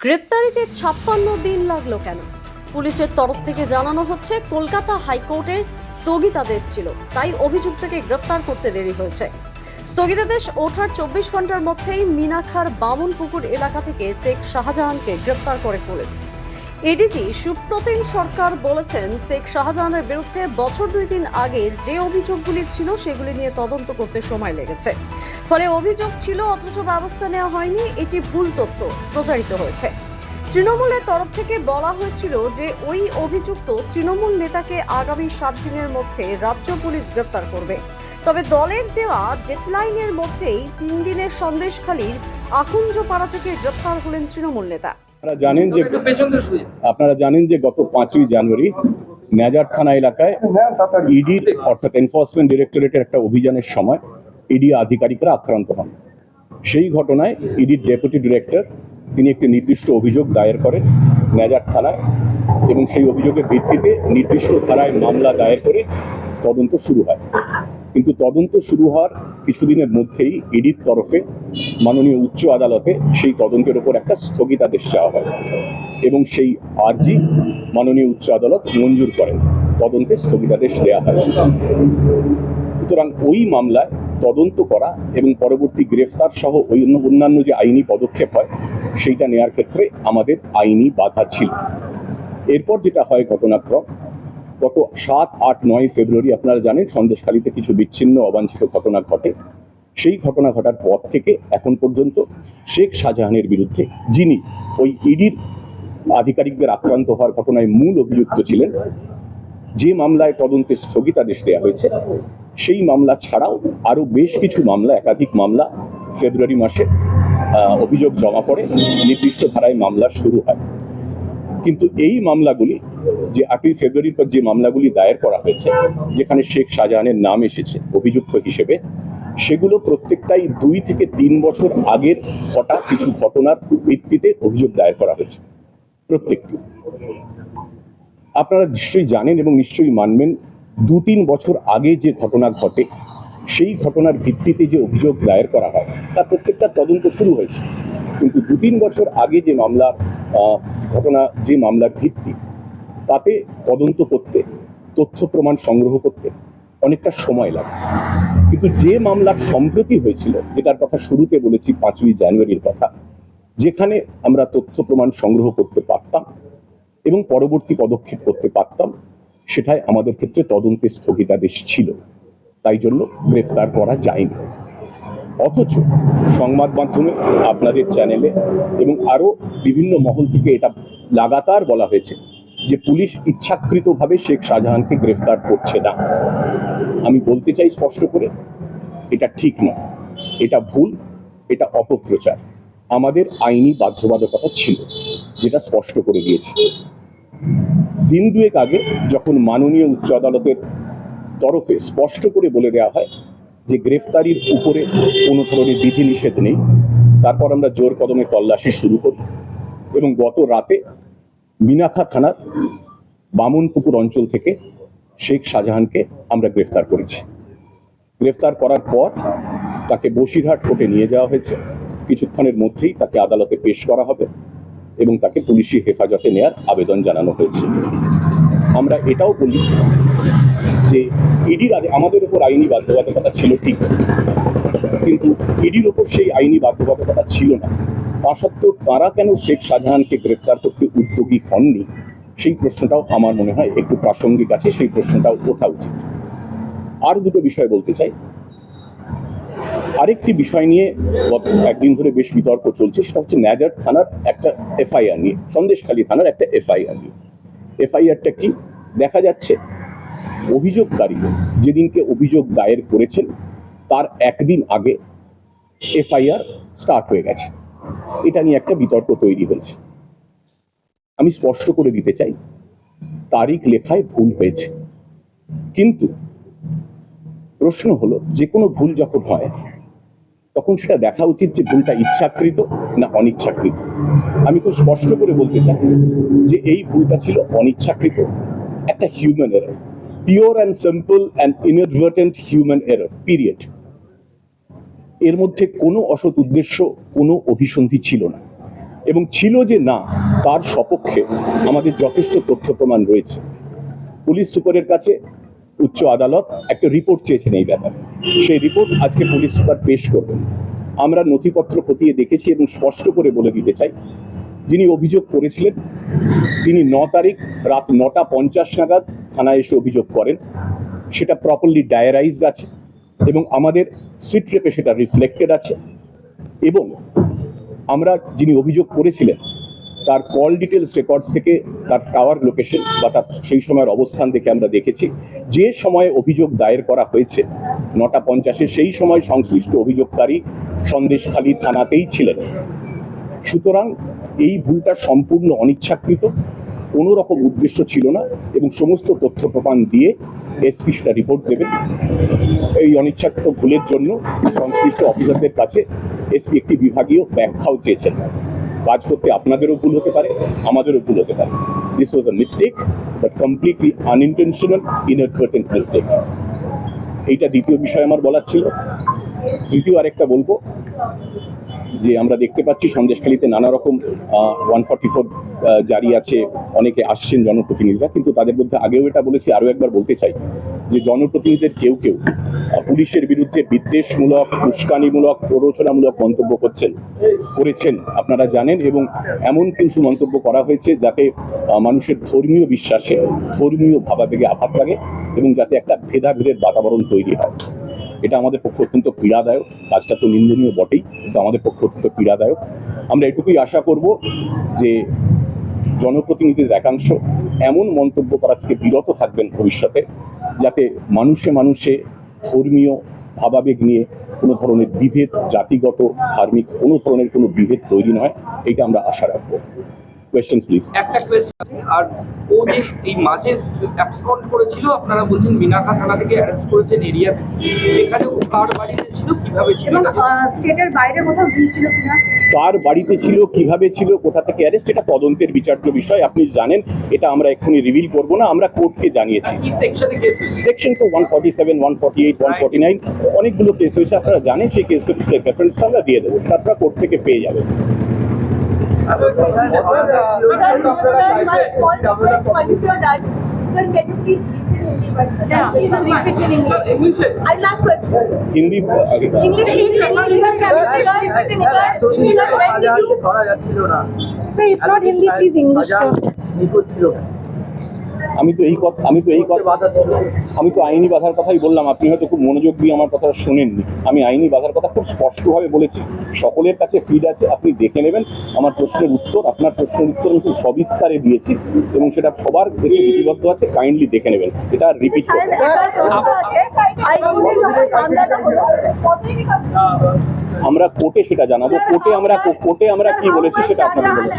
গ্রেপ্তারিতে 56 দিন লাগলো কেন? পুলিশের তরফ থেকে জানানো হচ্ছে কলকাতা হাইকোর্টের স্থগিতাদেশ ছিল, তাই অভিযুক্তকে গ্রেপ্তার করতে দেরি হয়েছে। স্থগিতাদেশ ওঠার 24 ঘন্টার মধ্যেই মিনাখার বামুনপুকুর এলাকা থেকে শেখ শাহজাহানকে গ্রেপ্তার করে পুলিশ। এডিজি সুপ্রতিম সরকার বলেছেন, শেখ শাহজাহানের বিরুদ্ধে বছর 2-3 আগের যে অভিযোগগুলি ছিল সেগুলি নিয়ে তদন্ত করতে সময় লেগেছে। ফলে অভিযোগ ছিল অথচ ব্যবস্থা নেওয়া হয়নি, এটি ভুল তথ্য প্রচারিত হয়েছে। তৃণমূলের তরফ থেকে বলা হয়েছিল যে ওই অভিযুক্ত তৃণমূল নেতাকে আগামী 7 দিনের মধ্যে রাজ্য পুলিশ গ্রেপ্তার করবে। তবে দলের দেওয়া ডেডলাইনের মধ্যেই 3 দিনের সন্দেশখালীর আকুঞ্জপাড়া থেকে গ্রেপ্তার হলেন তৃণমূল নেতা। আপনারা জানেন যে গত 5ই জানুয়ারি নেজার থানা এলাকায় ইডি অর্থাৎ এনফোর্সমেন্ট ডিরেক্টরেটের একটা অভিযানের সময় ইডি আধিকারিকরা আক্রান্ত হন। সেই ঘটনায় ইডির ডেপুটি ডিরেক্টর তিনি একটি নির্দিষ্ট অভিযোগ দায়ের করেন নেজার থানায়, এবং সেই অভিযোগের ভিত্তিতে নির্দিষ্ট ধারায় মামলা দায়ের করে তদন্ত শুরু হয়। কিন্তু তদন্ত শুরু হওয়ার কিছুদিনের মধ্যেই ইডির তরফে মাননীয় উচ্চ আদালতে সেই তদন্তের উপর একটা স্থগিতাদেশ চাওয়া হয় এবং সেই আর্জি মাননীয় উচ্চ আদালত মঞ্জুর করেন, তদন্তে স্থগিতাদেশ দেওয়া হয়। সুতরাং ওই মামলায় তদন্ত করা এবং পরবর্তী গ্রেফতার সহ অন্যান্য যে আইনি পদক্ষেপ হয় সেইটা নেওয়ার ক্ষেত্রে আমাদের আইনি বাধা ছিল। এরপর যেটা হয় ঘটনাক্রম, গত 7, 8, 9 ফেব্রুয়ারি আপনারা জানেন সন্দেশখালীতে কিছু বিচ্ছিন্ন অবাঞ্ছিত ঘটনা ঘটে। সেই ঘটনা ঘটার পর থেকে এখন পর্যন্ত শেখ শাহজাহানের বিরুদ্ধে, যিনি ওই ইডির আধিকারিকদের আক্রান্ত হওয়ার ঘটনায় মূল অভিযুক্ত ছিলেন, যে মামলায় তদন্তে স্থগিতাদেশ দেওয়া হয়েছে সেই মামলা ছাড়াও আরো বেশ কিছু মামলা, একাধিক মামলা ফেব্রুয়ারি মাসে অভিযোগ জমা পড়ে, নির্দিষ্ট ধারায় মামলা শুরু হয়। কিন্তু এই মামলাগুলি, যে 8ই ফেব্রুয়ারির পর যে মামলাগুলি দায়ের করা হয়েছে যেখানে শেখ শাহজাহানের নাম এসেছে অভিযুক্ত হিসেবে, সেগুলো প্রত্যেকটাই 2 থেকে 3 বছর আগের ঘটা কিছু ঘটনার ভিত্তিতে অভিযোগ দায়ের করা হয়েছে। প্রত্যেকটি আপনারা নিশ্চয়ই জানেন এবং নিশ্চয়ই মানবেন, 2-3 বছর আগে যে ঘটনা ঘটে সেই ঘটনার ভিত্তিতে যে অভিযোগ দায়ের করা হয় তার প্রত্যেকটা তদন্ত শুরু হয়েছে। কিন্তু 2-3 বছর আগে যে মামলার ঘটনা, যে মামলার ভিত্তি, তাতে তদন্ত করতে, তথ্য প্রমাণ সংগ্রহ করতে অনেকটা সময় লাগে। কিন্তু যে মামলার সম্প্রতি হয়েছিল, যেটার কথা শুরুতে বলেছি 5ই জানুয়ারির কথা, যেখানে আমরা তথ্য প্রমাণ সংগ্রহ করতে পারতাম এবং পরবর্তী পদক্ষেপ করতে পারতাম, সেটাই আমাদের ক্ষেত্রে তদন্তে স্থগিতাদেশ ছিল, তাই জন্য গ্রেফতার করা যায়নি। অথচ সংবাদ মাধ্যমে, আপনাদের চ্যানেলে এবং আরো বিভিন্ন মহল থেকে এটা লাগাতার বলা হয়েছে যে পুলিশ ইচ্ছাকৃতভাবে শেখ শাহজাহানকে গ্রেফতার করছে না। আমি বলতে চাই স্পষ্ট করে, এটা ঠিক নয়, এটা ভুল, এটা অপপ্রচার। আমাদের আইনি বাধ্যবাধকতা ছিল, যেটা স্পষ্ট করে দিয়েছে। দিন 2 আগে যখন মাননীয় উচ্চ আদালতের তরফে স্পষ্ট করে বলে দেওয়া হয় যে গ্রেফতারির উপরে কোনো ধরনের বিধিনিষেধ নেই, তারপর আমরা জোর কদমে তল্লাশি শুরু করি এবং গত রাতে মিনাখা থানার বামুনপুকুর অঞ্চল থেকে শেখ শাহজাহানকে আমরা গ্রেফতার করেছি। গ্রেফতার করার পর তাকে বসিরহাট কোর্টে নিয়ে যাওয়া হয়েছে। কিছুক্ষণের মধ্যেই তাকে আদালতে পেশ করা হবে এবং তাকে পুলিশি হেফাজতে নেওয়ার আবেদন জানানো হয়েছে। আমরা এটাও বলি যে ইডির আমাদের উপর আইনি বাধ্যবাধকতা ছিল ঠিক, কিন্তু ইডির উপর সেই আইনি বাধ্যবাধকতা ছিল না। তা সত্ত্বেও তারা কেন শেখ শাহজাহানকে গ্রেফতার করতে উদ্যোগী হননি, সেই প্রশ্নটাও আমার মনে হয় একটু প্রাসঙ্গিক আছে, সেই প্রশ্নটাও ওঠা উচিত। আর দুটো বিষয় বলতে চাই। আরেকটি বিষয় নিয়ে গত একদিন ধরে বেশ বিতর্ক চলছে, সেটা হচ্ছে নেজার থানার একটা এফআইআর নিয়ে, সন্দেশখালী থানার একটা এফআইআর নিয়ে। এফআইআরটা কি? দেখা যাচ্ছে অভিযোগকারী যেদিনকে অভিযোগ দায়ের করেছেন তার একদিন আগে এফআইআর স্টার্ট হয়ে গেছে। এটা নিয়ে একটা বিতর্ক তৈরি হয়েছে। আমি স্পষ্ট করে দিতে চাই, তারিখ লেখায় ভুল হয়েছে, কিন্তু প্রশ্ন হলো যে কোনো ভুল যখন হয় তখন সেটা দেখা উচিত যে ভুলটা ইচ্ছাকৃত না অনিচ্ছাকৃত। আমি খুব স্পষ্ট করে বলতে চাই যে এই ভুলটা ছিল অনিচ্ছাকৃত, একটা human error, pure and simple and inadvertent human error, period. এর মধ্যে কোনো অসৎ উদ্দেশ্য, কোনো অভিসন্ধি ছিল না। এবং ছিল যে না, তার সপক্ষে আমাদের যথেষ্ট তথ্য প্রমাণ রয়েছে। পুলিশ সুপারের কাছে উচ্চ আদালত একটা রিপোর্ট চেয়েছেন এই ব্যাপারে, সেই রিপোর্ট আজকে পুলিশ সুপার পেশ করবেন। আমরা নথিপত্র খতিয়ে দেখেছি এবং স্পষ্ট করে বলে দিতে চাই, যিনি অভিযোগ করেছিলেন তিনি 9 তারিখ রাত 9:50 নাগাদ থানায় এসে অভিযোগ করেন। সেটা প্রপারলি ডায়ারাইজড আছে এবং আমাদের সিট রেপে সেটা রিফ্লেক্টেড আছে। এবং আমরা যিনি অভিযোগ করেছিলেন তার কল ডিটেলস রেকর্ডস থেকে তার টাওয়ার লোকেশন বা তার সেই সময়ের অবস্থান দেখে আমরা দেখেছি যে সময়ে অভিযোগ দায়ের করা হয়েছে 9:50 সেই সময় সংশ্লিষ্ট অভিযোগকারী সন্দেশখালী থানাতেই ছিলেন। সুতরাং এই ভুলটা সম্পূর্ণ অনিচ্ছাকৃত, কোনো রকম উদ্দেশ্য ছিল না এবং সমস্ত তথ্য প্রমাণ দিয়ে এসপি সেটা রিপোর্ট দেবেন। এই অনিচ্ছাকৃত ভুলের জন্য সংশ্লিষ্ট অফিসারদের কাছে এসপি একটি বিভাগীয় ব্যাখ্যাও চেয়েছেন। কাজ করতে আপনাদেরও ভুল হতে পারে, আমাদেরও ভুল হতে পারে। This was a mistake, but completely unintentional, inadvertent mistake. এইটা দ্বিতীয় বিষয় আমার বলার ছিল। তৃতীয় আরেকটা বলবো যে আমরা দেখতে পাচ্ছি সন্দেশখালীতে নানা রকম 144 জারি আছে, অনেকে আসছেন জনপ্রতিনিধিরা, কিন্তু তাদের মধ্যে আগেও এটা বলেছি, আরও একবার বলতে চাই যে জনপ্রতিনিধিদের কেউ কেউ পুলিশের বিরুদ্ধে বিদ্বেষমূলক, উস্কানিমূলক, প্ররোচনামূলক মন্তব্য করেছেন আপনারা জানেন, এবং এমন কিছু মন্তব্য করা হয়েছে যাতে মানুষের ধর্মীয় বিশ্বাসে, ধর্মীয় ভাবাবেগে আঘাত লাগে এবং যাতে একটা ভেদাভেদের বাতাবরণ তৈরি হয়। এটা আমাদের পক্ষে অত্যন্ত পীড়াদায়ক। কাজটা তো নিন্দনীয় বটেই, কিন্তু আমাদের পক্ষে অত্যন্ত পীড়াদায়ক। আমরা এটুকুই আশা করব যে জনপ্রতিনিধিদের একাংশ এমন মন্তব্য করা থেকে বিরত থাকবেন ভবিষ্যতে, যাতে মানুষে মানুষে ধর্মীয় ভাবাবেগ নিয়ে কোনো ধরনের বিভেদ, জাতিগত, ধার্মিক কোনো ধরনের কোনো বিভেদ তৈরি নয়। এটা আমরা আশা রাখবো। Questions please. একটা কোয়েশ্চেন আছে, আর ও যে এই মাঝে অ্যাবসকন্ড করেছিল, আপনারা বলছেন মিনাখা থানা থেকে অ্যারেস্ট করেছেন এরিয়া থেকে, সেখানে ও কার বাড়িতে ছিল, কিভাবে ছিল, এবং স্টেটের বাইরে কোথাও গিয়েছিল কিনা? কার বাড়িতে ছিল, কিভাবে ছিল, কোথা থেকে অ্যারেস্ট, এটা তদন্তের বিচার্য বিষয়। আপনি জানেন, এটা আমরা এক্ষুনি রিভিল করব না। আমরা কোর্টকে জানিয়েছি। কি সেকশনে কেস হয়েছে? সেকশন তো 147, 148, 149 অনেকগুলো কেস হয়েছে। আপনারা জানেন, সেই কেসগুলো রেফারেন্সটা আমরা দিয়ে দেবো, সেটা আপনারা কোর্ট থেকে পেয়ে যাবেন। হিন্দি আমি তো আইনি বাধার কথাই বললাম। আপনি হয়তো খুব মনোযোগ দিয়ে আমার কথা শোনেননি। আমি আইনি বাধার কথা খুব স্পষ্টভাবে বলেছি। সকলের কাছে ফিড আছে, আপনি দেখে নেবেন। আমার প্রশ্নের উত্তর, আপনার প্রশ্নের উত্তর আমি খুব সবিস্তারে দিয়েছি এবং সেটা সবার কাছে লিপিবদ্ধ আছে। কাইন্ডলি দেখে নেবেন, এটা রিপিট করবেন। আমরা কোর্টে সেটা জানাবো। কোর্টে আমরা কি বলেছি সেটা আপনাদের বলবো।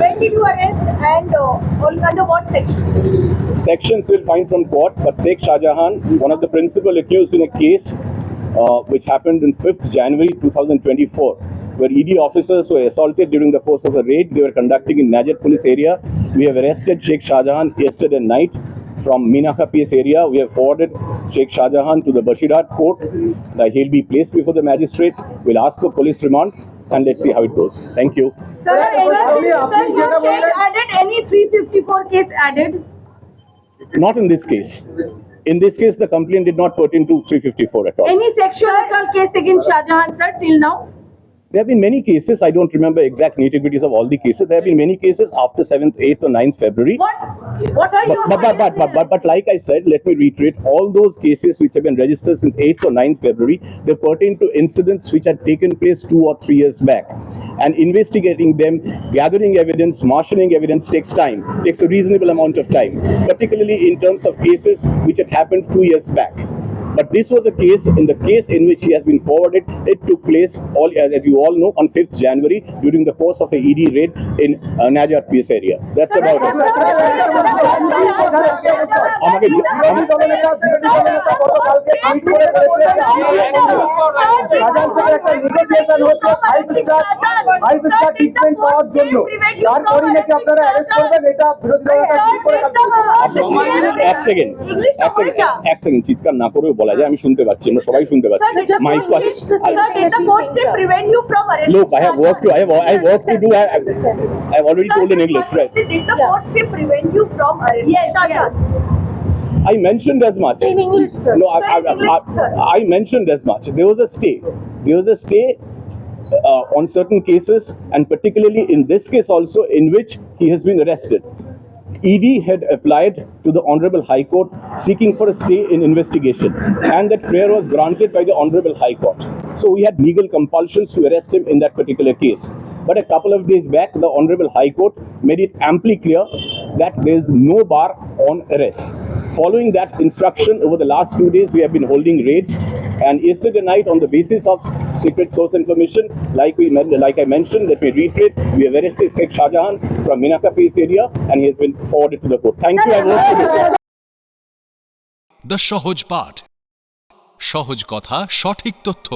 When did you arrest and under what section? Sections will find from court, but Sheikh Shahjahan, one of the principal accused in a case which happened on 5th January 2024, where ED officers were assaulted during the course of a raid they were conducting in Najat police area. We have arrested Sheikh Shahjahan yesterday night from Minakha PS area. We have forwarded Sheikh Shahjahan to the Bashirat court. He'll be placed before the magistrate. We'll ask for police remand and let's see how it goes. Thank you. Sir, added any 354 case added? Not in this case. In this case, the complaint did not pertain to 354 at all. Any sexual assault case against Shahjahan, sir, till now? There have been many cases. I don't remember exact nitty-gritties of all the cases. There have been many cases after 7th, 8th or 9th February. What are you? But like I said, let me reiterate, all those cases which have been registered since 8th or 9th February, they pertain to incidents which had taken place 2 or 3 years back. And investigating them, gathering evidence, marshalling evidence takes time, takes a reasonable amount of time, particularly in terms of cases which had happened 2 years back. But this was a case, in the case in which he has been forwarded, it took place, as you all know, on 5th January during the course of a ED raid in Najat PS area. That's about it. এক second চিৎকার না করেও বলা যায়, আমি শুনতে পাচ্ছি, আমরা সবাই শুনতে পাচ্ছি। Sir, just My finish question, the sir, did the court say prevent you from arrest? look, I have work to do. I have already told in English, right? Did the court say prevent you from arrest? Yes, yes. I mentioned as much. In English, sir. No, Sir, in English, sir. I mentioned as much. There was a stay. There was a stay on certain cases, and particularly in this case also, in which he has been arrested. ED had applied to the Honorable High Court seeking for a stay in investigation, and that prayer was granted by the Honorable High Court. So we had legal compulsions to arrest him in that particular case. But a couple of days back, the Honorable High Court made it amply clear that there is no bar on arrest. Following that instruction, over the last 2 days, we have been holding raids. And yesterday night, on the basis of secret source information, like I mentioned, let me reiterate, we have arrested Sheikh Shahjahan from Minaka Place area, and he has been forwarded to the court. Thank you. I vote for this. The সহজ পাঠ, সহজ কথা, সঠিক তথ্য।